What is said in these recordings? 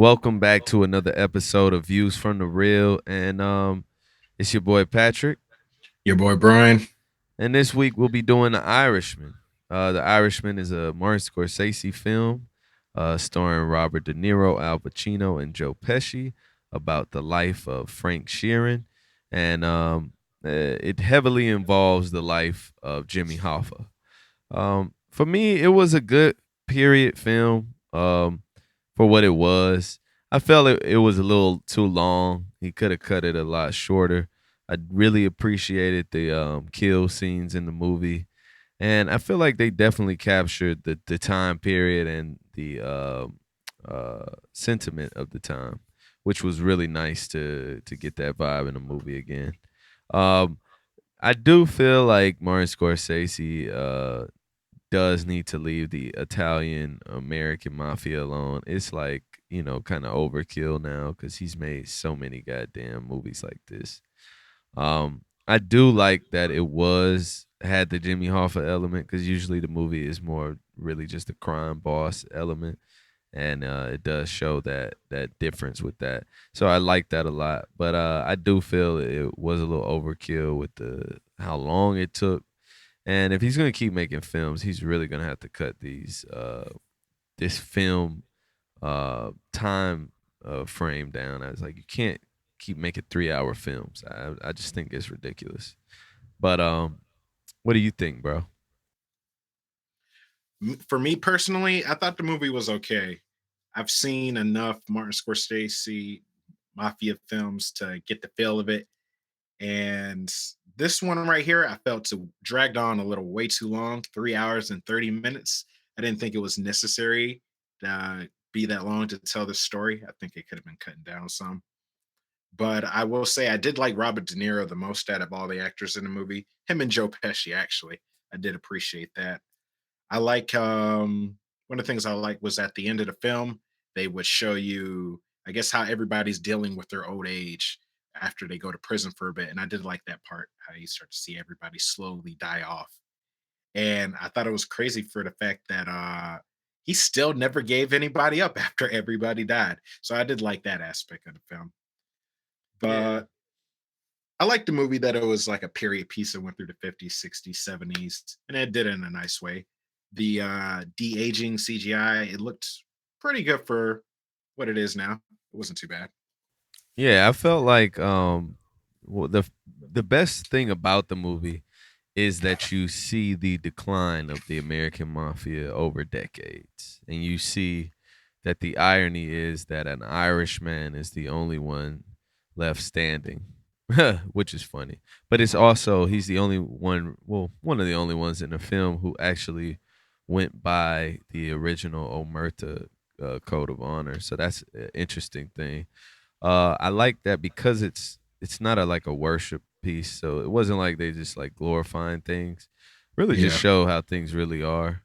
Welcome back to another episode of Views from the Real, and it's your boy Patrick. Your boy Brian. And this week we'll be doing The Irishman. The Irishman is a Martin Scorsese film, starring Robert De Niro, Al Pacino, and Joe Pesci, about the life of Frank Sheeran, and it heavily involves the life of Jimmy Hoffa. For me, it was a good period film. For what it was. I felt it was a little too long. He could have cut it a lot shorter. I really appreciated the kill scenes in the movie, and I feel like they definitely captured the time period and the sentiment of the time, which was really nice to get that vibe in the movie again. Um, I do feel like Martin Scorsese does need to leave the Italian American mafia alone. It's like, kind of overkill now because he's made so many goddamn movies like this. I do like that it was had the Jimmy Hoffa element because usually the movie is more really just a crime boss element, and it does show that difference with that. So I like that a lot, but I do feel it was a little overkill with the how long it took, and if he's gonna keep making films, he's really gonna have to cut this film time frame down. I was like, you can't keep making 3 hour films. I just think it's ridiculous. But what do you think, bro? For me personally, I thought the movie was okay. I've seen enough Martin Scorsese mafia films to get the feel of it. And this one right here, I felt to dragged on a little way too long, 3 hours and 30 minutes. I didn't think it was necessary to be that long to tell this story. I think it could have been cutting down some. But I will say I did like Robert De Niro the most out of all the actors in the movie. Him and Joe Pesci, actually. I did appreciate that. I like one of the things I like was at the end of the film, they would show you, I guess, how everybody's dealing with their old age after they go to prison for a bit. And I did like that part, how you start to see everybody slowly die off. And I thought it was crazy for the fact that he still never gave anybody up after everybody died. So I did like that aspect of the film. Yeah. But I liked the movie that it was like a period piece that went through the 50s, 60s, 70s, and it did it in a nice way. The de-aging CGI, it looked pretty good for what it is now. It wasn't too bad. Yeah, I felt like well, the best thing about the movie is that you see the decline of the American mafia over decades, and you see that the irony is that an Irishman is the only one left standing, which is funny. But it's also he's the only one, well, one of the only ones in the film who actually went by the original Omerta code of honor. So that's an interesting thing. I like that because it's not a like a worship piece, so it wasn't like they just like glorifying things. Really, just Yeah. show how things really are,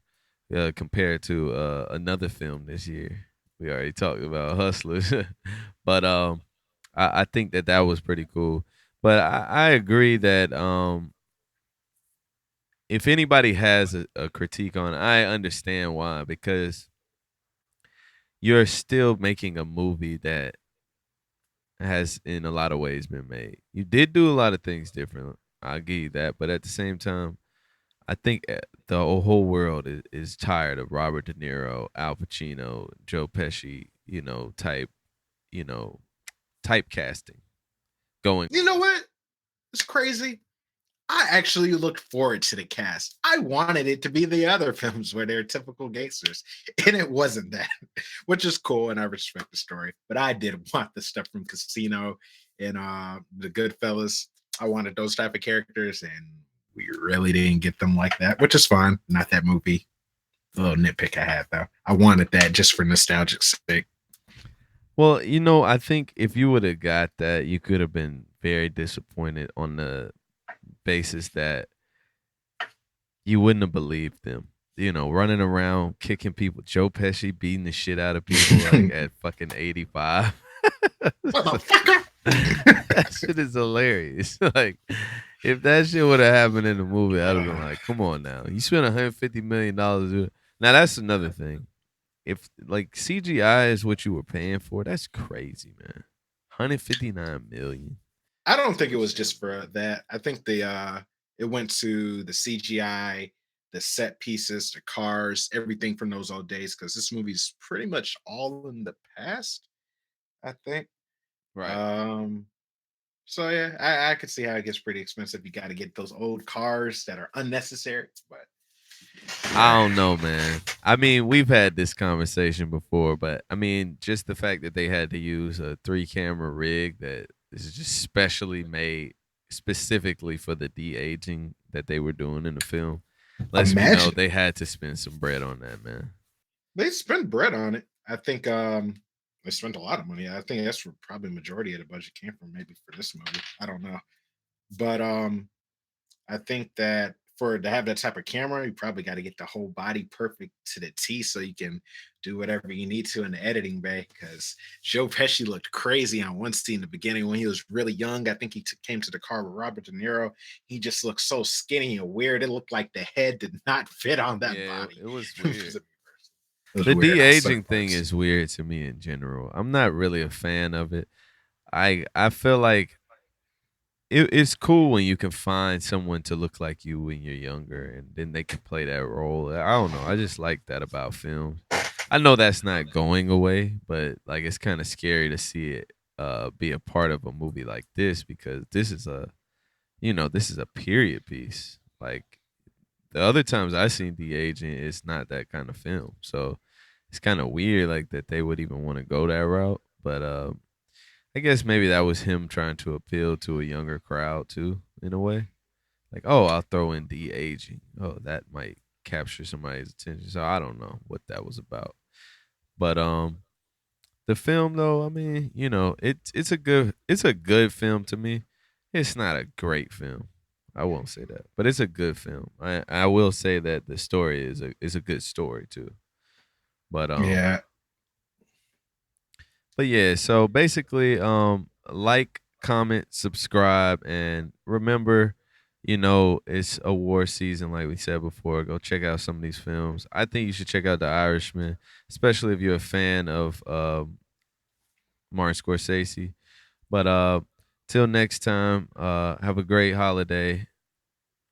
compared to another film this year. We already talked about Hustlers, but I think that was pretty cool. But I agree that if anybody has a critique on it, I understand why, because you're still making a movie that has in a lot of ways been made. You did do a lot of things different. I'll give you that. But at the same time, I think the whole world is tired of Robert De Niro, Al Pacino, Joe Pesci, you know, typecasting going You on. know what? It's crazy. I actually looked forward to the cast. I wanted it to be the other films where they're typical gangsters, and it wasn't that, which is cool, and I respect the story. But I did want the stuff from Casino and the Goodfellas. I wanted those type of characters, and we really didn't get them like that, which is fine. Not that movie. The little nitpick I had though. I wanted that just for nostalgic sake. Well, I think if you would have got that, you could have been very disappointed on the basis that you wouldn't have believed them. Running around kicking people, Joe Pesci beating the shit out of people like at fucking 85. Motherfucker. That shit is hilarious. Like, if that shit would have happened in the movie, I'd have been like, come on now. You spent $150 million. Now, that's another thing. if like CGI is what you were paying for, that's crazy, man. 159 million. I don't think it What's was that? just for that. I think it went to the CGI, the set pieces, the cars, everything from those old days. Because this movie's pretty much all in the past, I think. Right. Um, so yeah, I could see how it gets pretty expensive. You got to get those old cars that are unnecessary, but I yeah, don't know, man. I mean, we've had this conversation before, but I mean, just the fact that they had to use a 3 camera rig that is just specially made specifically for the de aging that they were doing in the film lets me know imagine they had to spend some bread on that, man. they spent bread on it. I think they spent a lot of money. I think that's where probably majority of the budget came from, maybe for this movie. I don't know. But I think that for to have that type of camera, you probably got to get the whole body perfect to the T so you can do whatever you need to in the editing bay. Because Joe Pesci looked crazy on one scene in the beginning when he was really young. I think he came to the car with Robert De Niro. He just looked so skinny and weird. It looked like the head did not fit on that Yeah, body. it was it weird. was The weird de on certain aging thing parts. is weird to me in general. I'm not really a fan of it. I feel like it's cool when you can find someone to look like you when you're younger and then they can play that role. I don't know. I just like that about films. I know that's not going away, but like it's kind of scary to see it be a part of a movie like this because this is a this is a period piece. Like the other times I've seen The Agent, it's not that kind of film. So it's kind of weird like that they would even want to go that route. But I guess maybe that was him trying to appeal to a younger crowd too, in a way. Like, oh, I'll throw in de aging. Oh, that might capture somebody's attention. So I don't know what that was about. But the film though, I mean, it's a good film to me. It's not a great film. I won't say that. But it's a good film. I will say that the story is a good story too. But Yeah. yeah, so basically, like, comment, subscribe, and remember, it's award season, like we said before. Go check out some of these films. I think you should check out The Irishman, especially if you're a fan of Martin Scorsese. But till next time, have a great holiday.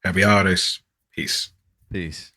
Happy holidays. Peace. Peace.